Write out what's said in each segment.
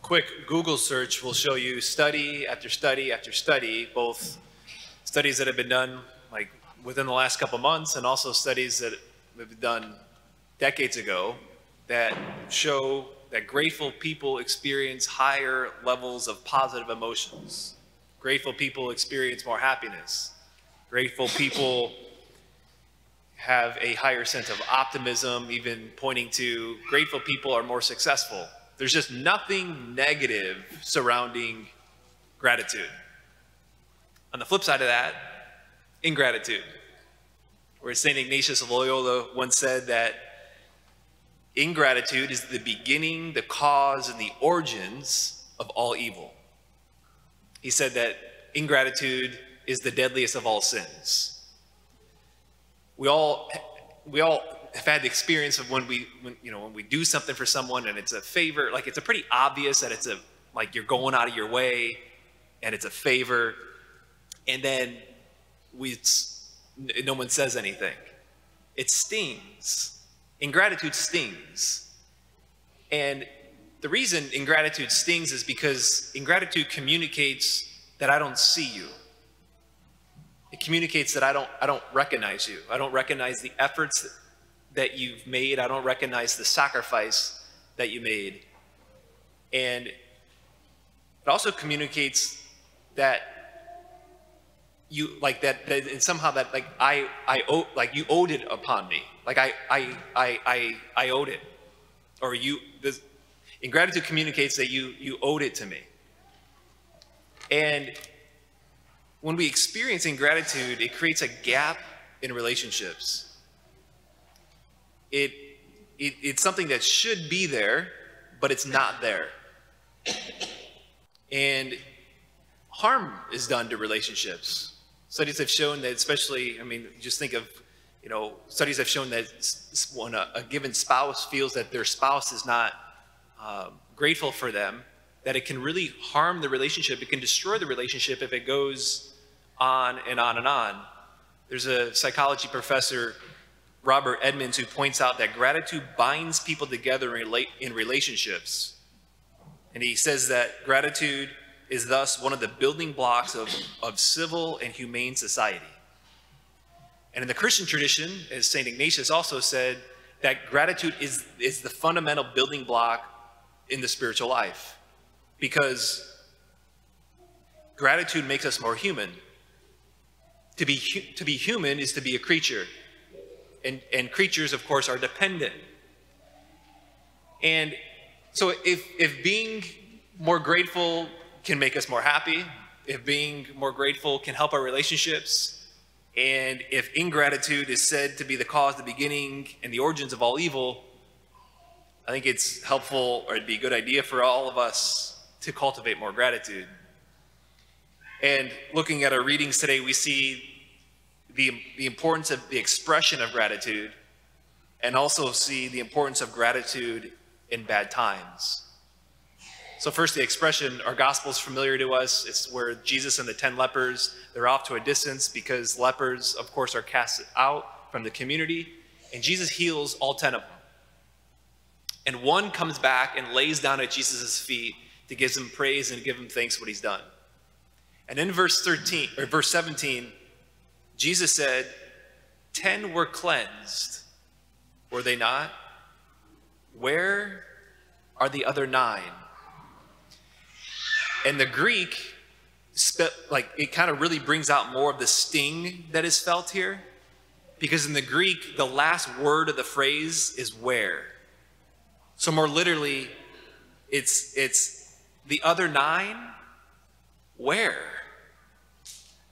quick Google search will show you study after study after study, both studies that have been done like within the last couple months and also studies that have been done decades ago that show that grateful people experience higher levels of positive emotions. Grateful people experience more happiness. Grateful people have a higher sense of optimism, even pointing to grateful people are more successful. There's just nothing negative surrounding gratitude. On the flip side of that, ingratitude, where St. Ignatius of Loyola once said that ingratitude is the beginning, the cause, and the origins of all evil. He said that ingratitude is the deadliest of all sins. We all have had the experience of when we do something for someone and it's a favor, like it's a pretty obvious that it's like you're going out of your way and it's a favor, and then no one says anything. It stings. Ingratitude stings. And the reason ingratitude stings is because ingratitude communicates that I don't see you. It communicates that I don't recognize you. I don't recognize the efforts that you've made. I don't recognize the sacrifice that you made. And it also communicates that you like that and somehow that like I owe, like you owed it upon me. Like I owed it. Or ingratitude communicates that you owed it to me. And when we experience ingratitude, it creates a gap in relationships. It's something that should be there, but it's not there. And harm is done to relationships. Studies have shown that, especially, I mean, just think of, studies have shown that when a given spouse feels that their spouse is not grateful for them, that it can really harm the relationship. It can destroy the relationship if it goes on and on and on. There's a psychology professor, Robert Edmonds, who points out that gratitude binds people together in relationships. And he says that gratitude is thus one of the building blocks of civil and humane society. And in the Christian tradition, as St. Ignatius also said, that gratitude is the fundamental building block in the spiritual life. Because gratitude makes us more human. To be human is to be a creature. And creatures, of course, are dependent. And so if being more grateful can make us more happy, if being more grateful can help our relationships, and if ingratitude is said to be the cause, the beginning, and the origins of all evil, I think it's helpful, or it'd be a good idea for all of us to cultivate more gratitude. And looking at our readings today, we see the importance of the expression of gratitude, and also see the importance of gratitude in bad times. So first, the expression, our gospel is familiar to us. It's where Jesus and the 10 lepers, they're off to a distance because lepers, of course, are cast out from the community, and Jesus heals all 10 of them. And one comes back and lays down at Jesus' feet to give him praise and give him thanks for what he's done. And in verse 17, Jesus said, 10 were cleansed, were they not? Where are the other 9? And the Greek, it kind of really brings out more of the sting that is felt here. Because in the Greek, the last word of the phrase is where. So more literally, it's the other 9, where?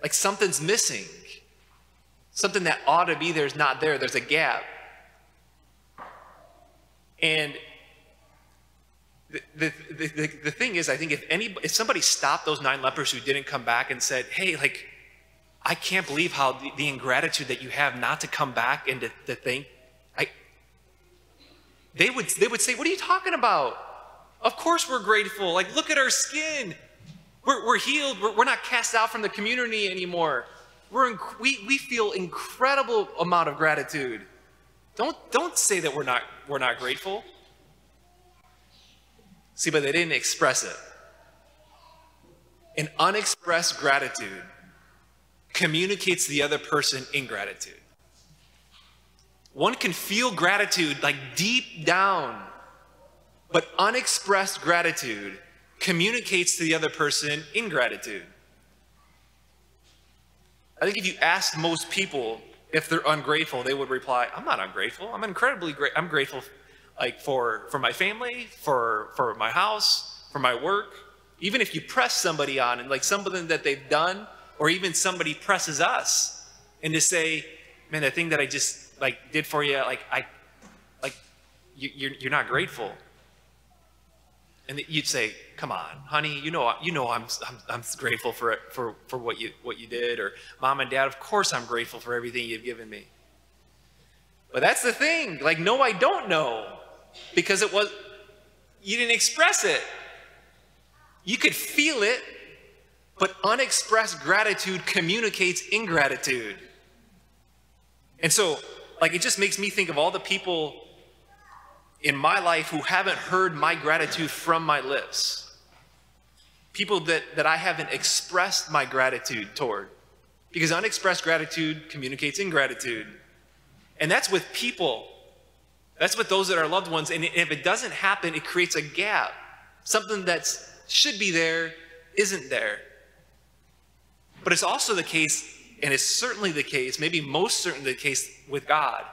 Like something's missing. Something that ought to be there is not there. There's a gap. And the thing is, I think if somebody stopped those 9 lepers who didn't come back and said, hey, like, I can't believe how the ingratitude that you have not to come back and to think, they would say, what are you talking about? Of course we're grateful. Like, look at our skin. We're healed. We're not cast out from the community anymore. We feel incredible amount of gratitude. Don't say that we're not grateful. See, but they didn't express it. And unexpressed gratitude communicates to the other person ingratitude. One can feel gratitude like deep down, but unexpressed gratitude communicates to the other person ingratitude. I think if you asked most people if they're ungrateful, they would reply, I'm not ungrateful. I'm incredibly grateful. I'm grateful like for my family, for my house, for my work. Even if you press somebody on and like something that they've done, or even somebody presses us and to say, man, the thing that I just like did for you, you're not grateful. And you'd say, come on, honey, you know I'm grateful for what you did, or mom and dad, of course I'm grateful for everything you've given me. But that's the thing, like, no, I don't know, because you didn't express it. You could feel it, but unexpressed gratitude communicates ingratitude. And so, like, it just makes me think of all the people in my life who haven't heard my gratitude from my lips. People that I haven't expressed my gratitude toward. Because unexpressed gratitude communicates ingratitude. And that's with people. That's with those that are loved ones. And if it doesn't happen, it creates a gap. Something that should be there isn't there. But it's also the case, and it's certainly the case, maybe most certainly the case with God.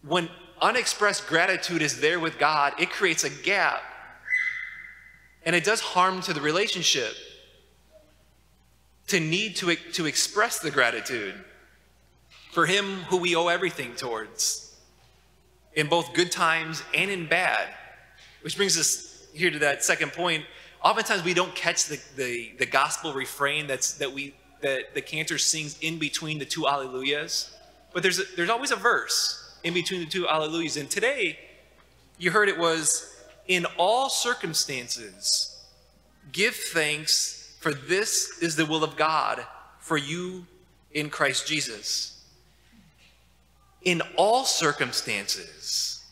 When unexpressed gratitude is there with God, it creates a gap. And it does harm to the relationship to need to express the gratitude for him who we owe everything towards, in both good times and in bad. Which brings us here to that second point. Oftentimes we don't catch the gospel refrain that the cantor sings in between the two alleluias. But there's always a verse in between the two alleluias. And today, you heard it was, in all circumstances, give thanks, for this is the will of God for you in Christ Jesus. In all circumstances,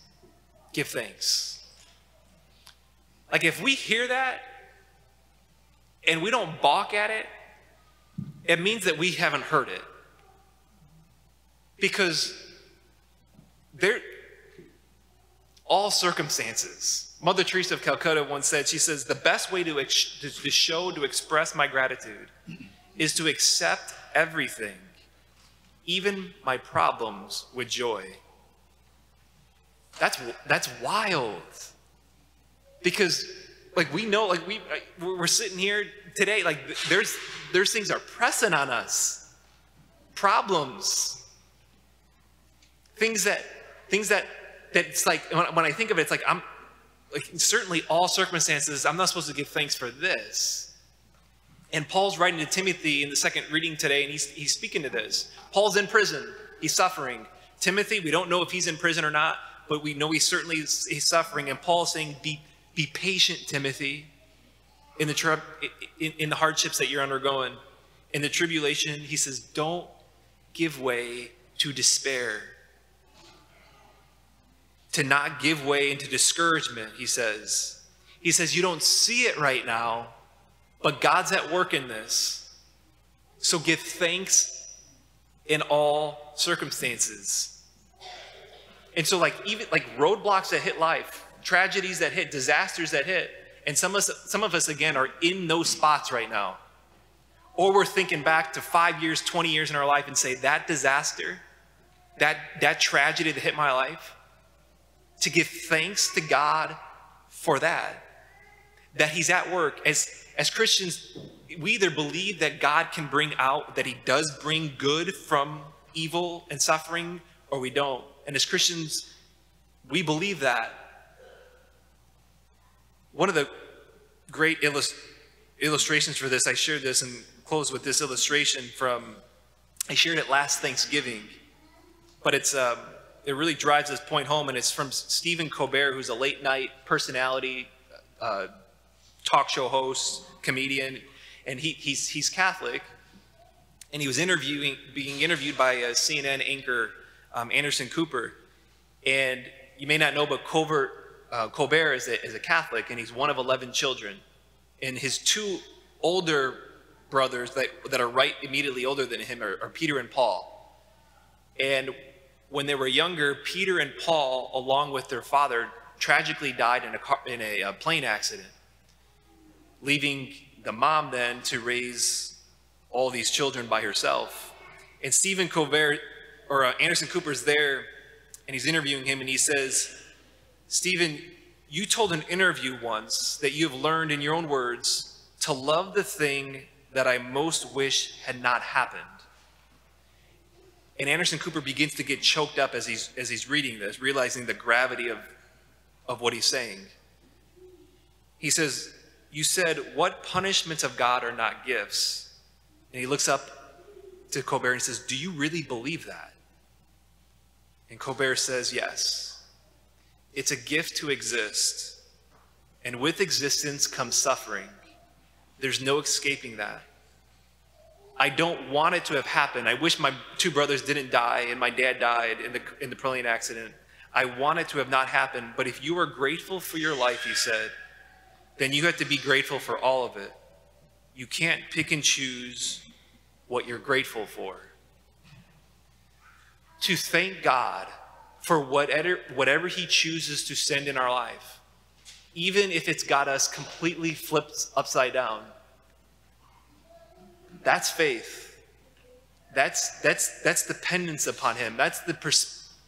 give thanks. Like, if we hear that and we don't balk at it, it means that we haven't heard it. Because all circumstances. Mother Teresa of Calcutta once said, she says, the best way to express my gratitude is to accept everything, even my problems, with joy. That's wild. Because, like, we know, like, we're sitting here today, like, there's things are pressing on us. Problems. Things that it's like, when I think of it, it's like, I'm like, certainly all circumstances, I'm not supposed to give thanks for this. And Paul's writing to Timothy in the second reading today, and he's speaking to this. Paul's in prison. He's suffering. Timothy, we don't know if he's in prison or not, but we know he's suffering. And Paul's saying, be patient, Timothy, in the hardships that you're undergoing. In the tribulation, he says, don't give way to despair. To not give way into discouragement, he says. He says, you don't see it right now, but God's at work in this. So give thanks in all circumstances. And so, like, even like roadblocks that hit life, tragedies that hit, disasters that hit, and some of us again are in those spots right now. Or we're thinking back to 5 years, 20 years in our life and say, that disaster, that tragedy that hit my life, to give thanks to God for that he's at work. As Christians, we either believe that God can bring out, that he does bring good from evil and suffering, or we don't. And as Christians, we believe that. One of the great illustrations for this, I shared this and close with this illustration I shared it last Thanksgiving, but it really drives this point home, and it's from Stephen Colbert, who's a late night personality, talk show host, comedian, and he's Catholic, and he was being interviewed by a CNN anchor, Anderson Cooper, and you may not know, but Colbert is a Catholic, and he's one of 11 children. And his two older brothers that are right immediately older than him are Peter and Paul. And when they were younger, Peter and Paul, along with their father, tragically died in a plane accident, leaving the mom then to raise all these children by herself. And Stephen Colbert, or Anderson Cooper's there, and he's interviewing him, and he says, "Stephen, you told an interview once that you have learned in your own words to love the thing that I most wish had not happened." And Anderson Cooper begins to get choked up as he's reading this, realizing the gravity of what he's saying. He says, "You said, what punishments of God are not gifts?" And he looks up to Colbert and says, "Do you really believe that?" And Colbert says, "Yes. It's a gift to exist. And with existence comes suffering. There's no escaping that. I don't want it to have happened. I wish my two brothers didn't die and my dad died in the plane accident. I want it to have not happened. But if you are grateful for your life," he said, "then you have to be grateful for all of it. You can't pick and choose what you're grateful for." To thank God for whatever he chooses to send in our life, even if it's got us completely flipped upside down. That's faith. That's dependence upon him. That's the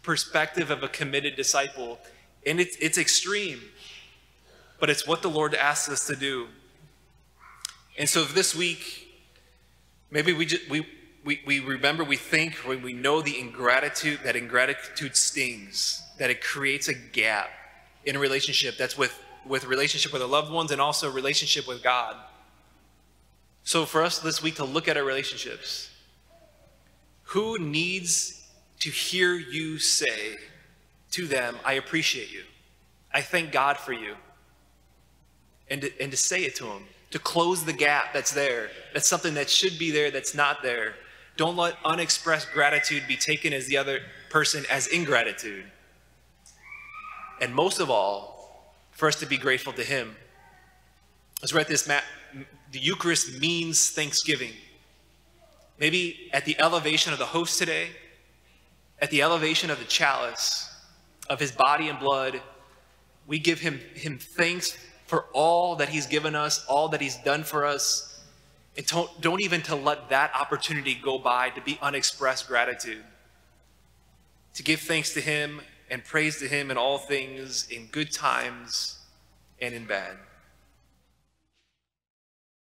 perspective of a committed disciple. And it's extreme, but it's what the Lord asks us to do. And so this week, maybe we remember, we think, when we know that ingratitude stings, that it creates a gap in a relationship that's with relationship with our loved ones and also relationship with God. So for us this week to look at our relationships, who needs to hear you say to them, "I appreciate you. I thank God for you." And to say it to them, to close the gap that's there. That's something that should be there that's not there. Don't let unexpressed gratitude be taken as the other person as ingratitude. And most of all, for us to be grateful to him. Let's write this, Matt. The Eucharist means thanksgiving. Maybe at the elevation of the host today, at the elevation of the chalice, of his body and blood, we give him thanks for all that he's given us, all that he's done for us. And don't even to let that opportunity go by, to be unexpressed gratitude. To give thanks to him and praise to him in all things, in good times and in bad.